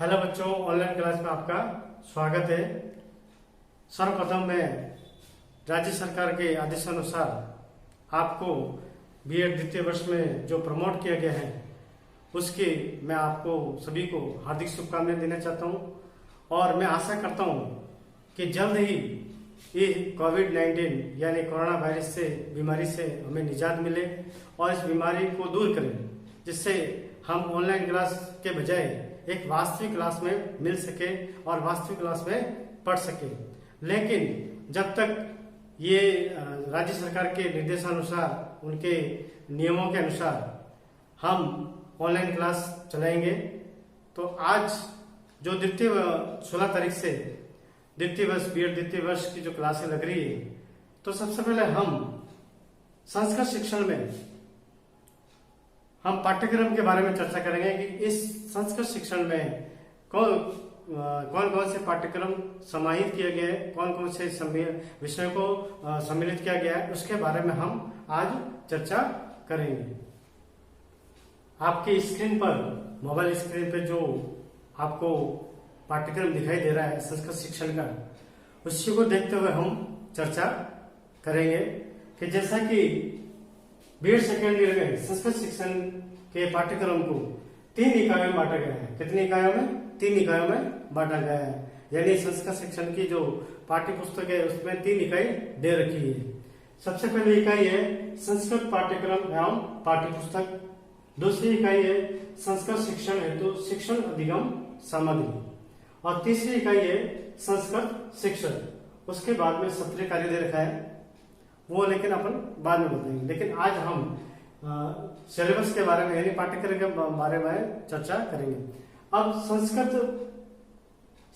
Hello बच्चों, online class में आपका स्वागत है। सर्वप्रथम मैं राज्य सरकार के आदेशानुसार आपको बीएड द्वितीय वर्ष में जो प्रमोट किया गया है उसके मैं आपको सभी को हार्दिक शुभकामनाएं देना चाहता हूं और मैं आशा करता हूं कि जल्द ही ये कोविड-19 यानी कोरोना वायरस से बीमारी से हमें निजात मिले और इस बीमारी को दूर करें, जिससे हम ऑनलाइन क्लास के बजाय एक वास्तविक क्लास में मिल सके और वास्तविक क्लास में पढ़ सके। लेकिन जब तक ये राज्य सरकार के निर्देशानुसार, उनके नियमों के अनुसार हम ऑनलाइन क्लास चलाएंगे, तो आज जो 16 तारीख से द्वितीय वर्ष बीएड द्वितीय वर्ष की जो क्लासें लग रही है, तो सबसे पहले हम संस्कृत शिक्षण में हम पाठ्यक्रम के बारे में चर्चा करेंगे कि इस संस्कृत शिक्षण में कौन कौन से पाठ्यक्रम समाहित किए गए हैं, कौन कौन से विषयों को सम्मिलित किया गया है, उसके बारे में हम आज चर्चा करेंगे। आपकी स्क्रीन पर, मोबाइल स्क्रीन पर जो आपको पाठ्यक्रम दिखाई दे रहा है संस्कृत शिक्षण का, उसी को देखते हुए हम चर्चा करेंगे कि जैसा कि बीएड सेकेंड ईयर में संस्कृत शिक्षण के पाठ्यक्रम को 3 इकाइयों में बांटा गया है। कितनी इकाइयों में? 3 इकाइयों में बांटा गया है। यानी संस्कृत शिक्षण की जो पाठ्य पुस्तक है उसमें 3 इकाई दे रखी है। सबसे पहली इकाई है संस्कृत पाठ्यक्रम एवं पाठ्य पुस्तक, दूसरी इकाई है संस्कृत शिक्षण हेतु शिक्षण अधिगम सामग्री, और तीसरी इकाई है संस्कृत शिक्षण। उसके बाद में सत्रीय कार्य दे रखा है, वो लेकिन अपन बाद में बताएंगे। लेकिन आज हम सिलेबस के बारे में यानी पाठ्यक्रम के बारे में चर्चा करेंगे। अब संस्कृत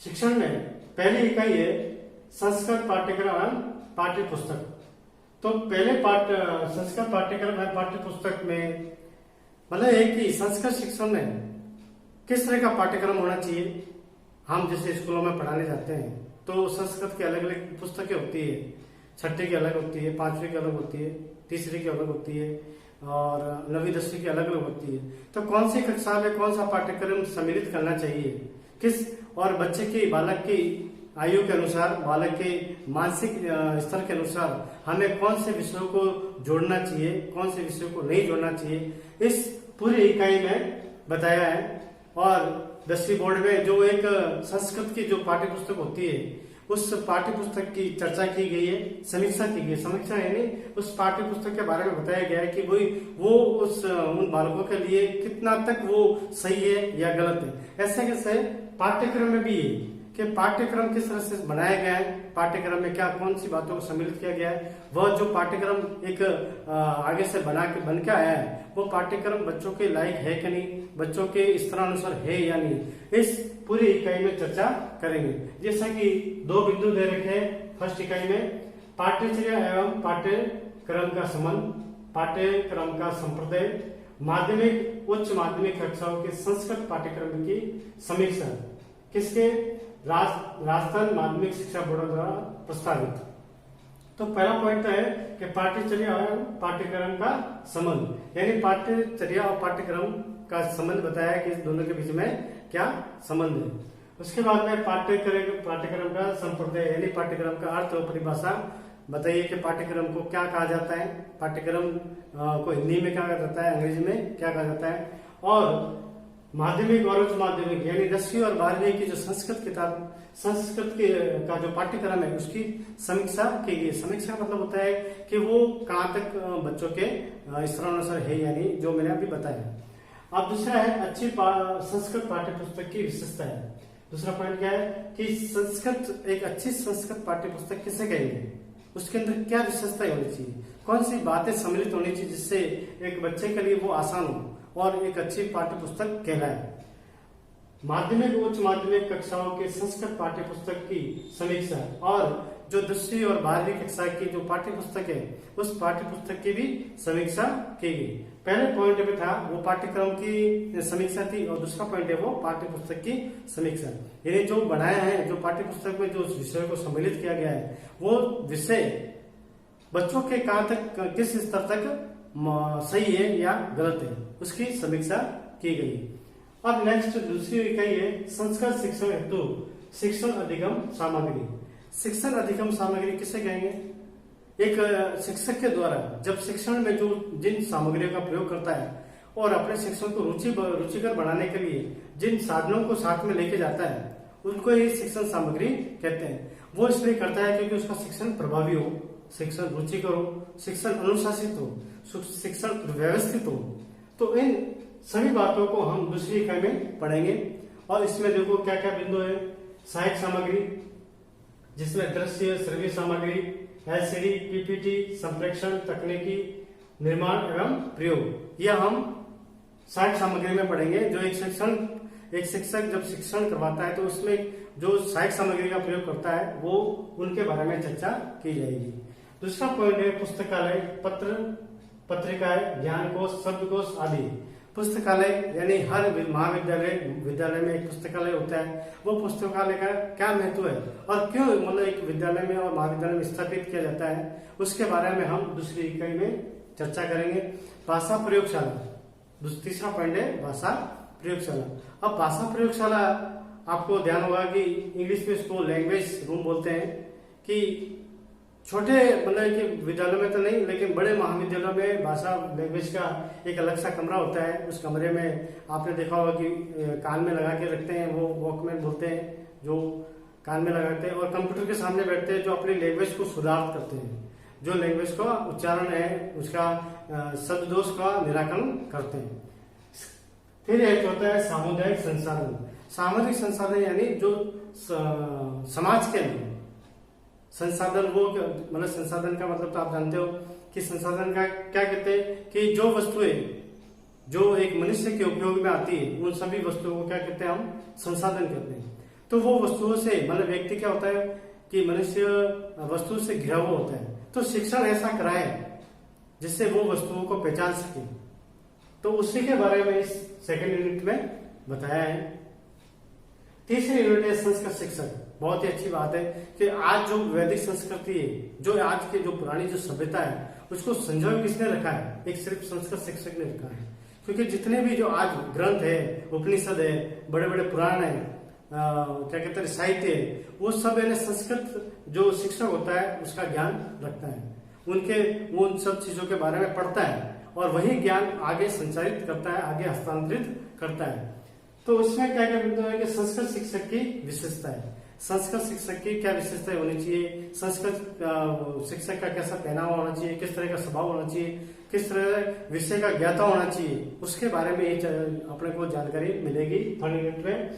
शिक्षण में पहली इकाई है संस्कृत पाठ्यक्रम एवं पाठ्य पुस्तक। तो पहले संस्कृत पाठ्यक्रम एवं पाठ्य पुस्तक में मतलब है कि संस्कृत शिक्षण में किस तरह का पाठ्यक्रम होना चाहिए। हम जैसे स्कूलों में पढ़ाने जाते हैं तो संस्कृत की अलग अलग पुस्तकें होती है, छठी की अलग होती है, 5वीं की अलग होती है, तीसरी की अलग होती है और 9वीं 10वीं की अलग अलग होती है। तो कौन सी कक्षा में कौन सा पाठ्यक्रम सम्मिलित करना चाहिए, किस और बच्चे की, बालक की आयु के अनुसार, बालक के मानसिक स्तर के अनुसार हमें कौन से विषयों को जोड़ना चाहिए, कौन से विषयों को नहीं जोड़ना चाहिए, इस पूरी इकाई में बताया है। और 10वीं बोर्ड में जो एक संस्कृत की जो पाठ्य पुस्तक होती है उस पाठ्य पुस्तक की चर्चा की गई है, समीक्षा की गई है। समीक्षा यानी उस पाठ्य पुस्तक के बारे में बताया गया है कि वो उन बालकों के लिए कितना तक वो सही है या गलत है। ऐसे कैसे पाठ्यक्रम में भी है कि पाठ्यक्रम किस तरह से बनाया गया है, पाठ्यक्रम में क्या कौन सी बातों को सम्मिलित किया गया है, वह जो पाठ्यक्रम एक आगे से बन के आया है वो पाठ्यक्रम बच्चों के लायक है कि नहीं, बच्चों के स्तरानुसार है या नहीं, इस पूरी इकाई में चर्चा करेंगे। जैसा कि 2 बिंदु दे रखे हैं। फर्स्ट इकाई में पाठ्यचर्या एवं पाठ्यक्रम का संबंध, पाठ्यक्रम का संप्रदाय, माध्यमिक उच्च माध्यमिक कक्षाओं के संस्कृत पाठ्यक्रम की समीक्षा, किसके? राजस्थान माध्यमिक शिक्षा बोर्ड द्वारा प्रस्तावित। तो पहला पॉइंट है कि पाठ्यचर्या और पाठ्यक्रम का संबंध, यानी पाठ्यचर्या और पाठ्यक्रम का संबंध बताया है कि इस दोनों के बीच में क्या संबंध है। उसके बाद में पाठ्यक्रम का संप्रदाय यानी पाठ्यक्रम का अर्थ और परिभाषा बताइए कि पाठ्यक्रम को क्या कहा जाता है, पाठ्यक्रम को हिंदी में क्या कहा जाता है, अंग्रेजी में क्या कहा जाता है। और माध्यमिक और उच्च माध्यमिक यानी 10वीं और 12वीं की जो संस्कृत का जो पाठ्यक्रम है उसकी समीक्षा की गई। समीक्षा का मतलब होता है कि वो कहाँ तक बच्चों के स्तरानुसार है, यानी जो मैंने अभी बताया। अब दूसरा है अच्छी संस्कृत पाठ्य पुस्तक की विशेषता है। दूसरा पॉइंट क्या है कि एक अच्छी संस्कृत पाठ्य पुस्तक किसे कहेंगे, उसके अंदर क्या विशेषताएं होनी चाहिए, कौन सी बातें सम्मिलित होनी चाहिए जिससे एक बच्चे के लिए वो आसान हो और एक अच्छी पाठ्य पुस्तक कहलाए। माध्यमिक उच्च माध्यमिक कक्षाओं के संस्कृत पाठ्य पुस्तक की समीक्षा, और जो 10वीं और 12वीं कक्षा की जो पाठ्य पुस्तक है उस पाठ्य पुस्तक की भी समीक्षा की गई। पहले पॉइंट में था वो पाठ्यक्रम की समीक्षा थी और दूसरा पॉइंट है वो पाठ्य पुस्तक की समीक्षा। यानी जो बनाया है, जो पाठ्य पुस्तक में जो विषय को सम्मिलित किया गया है वो विषय बच्चों के कहाँ तक, किस स्तर तक सही है या गलत है, उसकी समीक्षा की गई। अब नेक्स्ट दूसरी इकाई है संस्कृत शिक्षण हेतु शिक्षण अधिगम सामग्री। शिक्षण अधिगम सामग्री किसे कहेंगे? एक शिक्षक के द्वारा जब शिक्षण में जो जिन सामग्रियों का प्रयोग करता है और अपने शिक्षण को रुचिकर बनाने के लिए जिन साधनों को साथ में लेके जाता है उनको ही शिक्षण सामग्री कहते हैं। वो इसलिए करता है क्योंकि उसका शिक्षण प्रभावी हो, शिक्षण रुचिकर हो, शिक्षण अनुशासित हो, शिक्षण व्यवस्थित हो। तो इन सभी बातों को हम दूसरी इकाई में पढ़ेंगे। और इसमें देखो क्या क्या बिंदु है। सहायक सामग्री जिसमें दृश्य श्रव्य सामग्री, एलसीडी, पीपीटी, संप्रेषण तकनीकी, निर्माण एवं प्रयोग, यह हम सहायक सामग्री में पढ़ेंगे। जो एक शिक्षक जब शिक्षण करवाता है तो उसमें जो सहायक सामग्री का प्रयोग करता है वो उनके बारे में चर्चा की जाएगी। दूसरा पॉइंट है पुस्तकालय, पत्र पत्रिकाएं, ज्ञानकोश, शब्दकोश आदि। पुस्तकालय यानी हर विद्यालय में एक पुस्तकालय होता है। वो पुस्तकालय का क्या महत्व है और क्यों मतलब एक विद्यालय में और महाविद्यालय में स्थापित किया जाता है उसके बारे में हम दूसरी इकाई में चर्चा करेंगे। भाषा प्रयोगशाला, तीसरा पॉइंट है भाषा प्रयोगशाला। अब भाषा प्रयोगशाला आपको ध्यान होगा कि इंग्लिश में इसको लैंग्वेज रूम बोलते हैं। कि छोटे मतलब कि विद्यालयों में तो नहीं लेकिन बड़े महाविद्यालयों में भाषा लैंग्वेज का एक अलग सा कमरा होता है। उस कमरे में आपने देखा होगा कि कान में लगा के रखते हैं, वो वॉकमैन बोलते हैं, जो कान में लगाते हैं और कंप्यूटर के सामने बैठते हैं जो अपनी लैंग्वेज को सुधार करते हैं, जो लैंग्वेज का उच्चारण है उसका शब्द दोष का निराकरण करते हैं। फिर एक होता है सामुदायिक संसाधन। सामाजिक संसाधन यानी जो समाज के अंदर संसाधन, वो मतलब संसाधन का मतलब तो आप जानते हो कि संसाधन का क्या कहते हैं कि जो वस्तुएं जो एक मनुष्य के उपयोग में आती है उन सभी वस्तुओं को क्या कहते हैं, हम संसाधन कहते हैं। तो वो वस्तुओं से मतलब व्यक्ति क्या होता है कि मनुष्य वस्तु से घिरा हुआ होता है। तो शिक्षण ऐसा कराए जिससे वो वस्तुओं को पहचान सके। तो उसी के बारे में इस सेकेंड यूनिट में बताया है। तीसरी यूनिट है संस्कृत शिक्षक। बहुत ही अच्छी बात है कि आज जो वैदिक संस्कृति है, जो आज के जो पुरानी जो सभ्यता है उसको संजो किसने रखा है? एक सिर्फ संस्कृत शिक्षक ने रखा है। क्योंकि जितने भी जो आज ग्रंथ है, उपनिषद है, बड़े बड़े पुराण है, क्या कहते हैं साहित्य है, वो सब है संस्कृत जो शिक्षक होता है उसका ज्ञान रखता है। उन सब चीजों के बारे में पढ़ता है और वही ज्ञान आगे संचारित करता है, आगे हस्तांतरित करता है। तो उसमें क्या क्या बिंदु है कि संस्कृत शिक्षक की विशेषता है। संस्कृत शिक्षक की क्या विशेषताएं होनी चाहिए, संस्कृत शिक्षक का कैसा पहनावा होना चाहिए, किस तरह का स्वभाव होना चाहिए, किस तरह विषय का ज्ञाता होना चाहिए, उसके बारे में अपने को जानकारी मिलेगी थर्ड यूनिट में।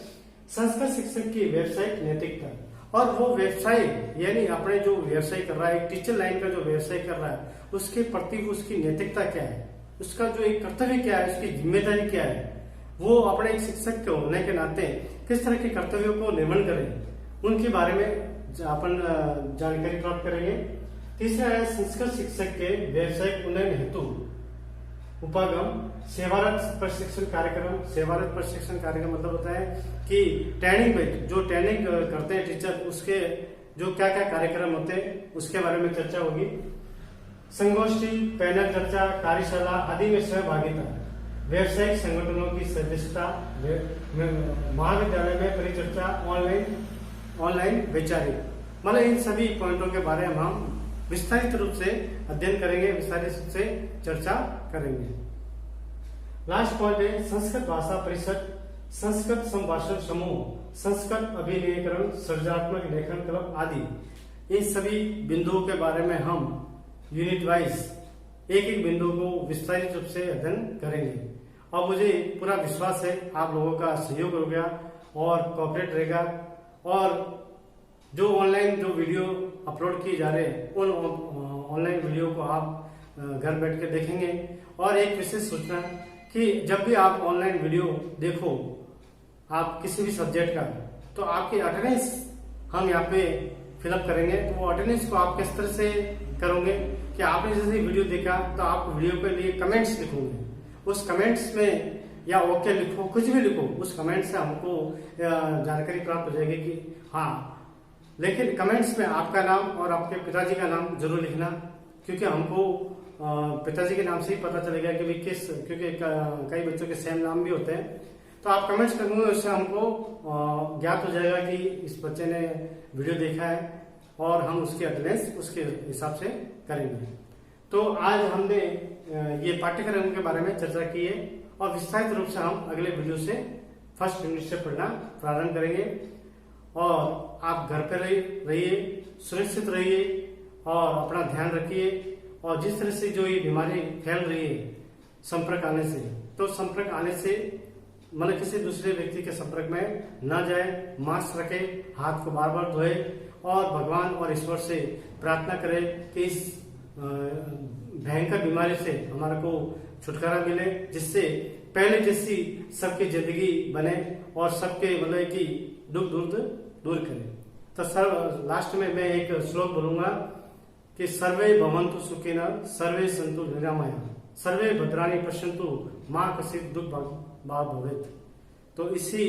संस्कृत शिक्षक की व्यवसायिक नैतिकता और वो व्यवसाय यानी अपने जो व्यवसाय कर रहा है, टीचर लाइन का जो व्यवसाय कर रहा है उसके प्रति उसकी नैतिकता क्या है, उसका जो एक कर्तव्य क्या है, उसकी जिम्मेदारी क्या है, वो अपने एक शिक्षक के होने के नाते किस तरह के कर्तव्यों को निर्वहन करें, उनके बारे में अपन जानकारी प्राप्त करेंगे। तीसरा है संस्कृत शिक्षक के व्यवसायिक उन्नयन हेतु उपागम सेवारत प्रशिक्षण कार्यक्रम। सेवारत प्रशिक्षण कार्यक्रम मतलब होता है कि ट्रेनिंग में जो ट्रेनिंग करते हैं टीचर, उसके जो क्या क्या कार्यक्रम होते हैं उसके बारे में चर्चा होगी। संगोष्ठी, पैनल चर्चा, कार्यशाला आदि में सहभागिता, व्यवसायिक संगठनों की सदस्यता, महाविद्यालय में परिचर्चा, ऑनलाइन वैचारिक, मतलब इन सभी पॉइंटों के बारे में हम विस्तारित रूप से अध्ययन करेंगे, विस्तारित रूप से चर्चा करेंगे। लास्ट पॉइंट है संस्कृत भाषा परिषद, संस्कृत संभाषण समूह, संस्कृत अभिनयकरण, सृजनात्मक लेखन क्लब आदि। इन सभी बिंदुओं के बारे में हम यूनिट वाइज एक एक बिंदु को विस्तारित रूप से अध्ययन करेंगे। और मुझे पूरा विश्वास है आप लोगों का सहयोग होगा और कोऑपरेट रहेगा। और जो ऑनलाइन जो वीडियो अपलोड किए जा रहे हैं उन ऑनलाइन वीडियो को आप घर बैठ के देखेंगे। और एक विशेष सूचना कि जब भी आप ऑनलाइन वीडियो देखो आप किसी भी सब्जेक्ट का, तो आपकी अटेंडेंस हम यहाँ पे फिलअप करेंगे। तो वो अटेंडेंस को आप किस तरह से करोगे कि आपने जैसे वीडियो देखा तो आप वीडियो के लिए कमेंट्स लिखोगे, उस कमेंट्स में या ओके लिखो, कुछ भी लिखो, उस कमेंट से हमको जानकारी प्राप्त हो जाएगी कि हाँ। लेकिन कमेंट्स में आपका नाम और आपके पिताजी का नाम जरूर लिखना, क्योंकि हमको पिताजी के नाम से ही पता चलेगा कि भाई किस, क्योंकि कई बच्चों के सेम नाम भी होते हैं। तो आप कमेंट्स करेंगे, उससे हमको ज्ञात हो जाएगा कि इस बच्चे ने वीडियो देखा है और हम उसकी अटेंडेंस उसके हिसाब से करेंगे। तो आज हमने ये पाठ्यक्रम के बारे में चर्चा की है और विस्तारित रूप से हम अगले वीडियो से फर्स्ट यूनिट से पढ़ना प्रारंभ करेंगे। और आप घर पे रहिए, सुरक्षित रहिए और अपना ध्यान रखिए। और जिस तरह से जो ये बीमारी फैल रही है संपर्क आने से, तो संपर्क आने से मतलब किसी दूसरे व्यक्ति के संपर्क में न जाए, मास्क रखे, हाथ को बार बार धोए और भगवान और ईश्वर से प्रार्थना करें कि इस भयंकर बीमारी से हमारे को छुटकारा मिले, जिससे पहले जैसी सबकी जिंदगी बने और सबके मतलब की दुख दूर करे। तो सर लास्ट में मैं एक श्लोक बोलूंगा कि सर्वे भवन्तु सुखिनः, सर्वे सन्तु निरामयाः, सर्वे भद्राणि पश्यन्तु मा कश्चित् दुःख भाग् भवेत्। तो इसी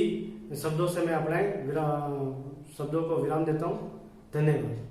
शब्दों से मैं अपने शब्दों को विराम देता हूँ। धन्यवाद।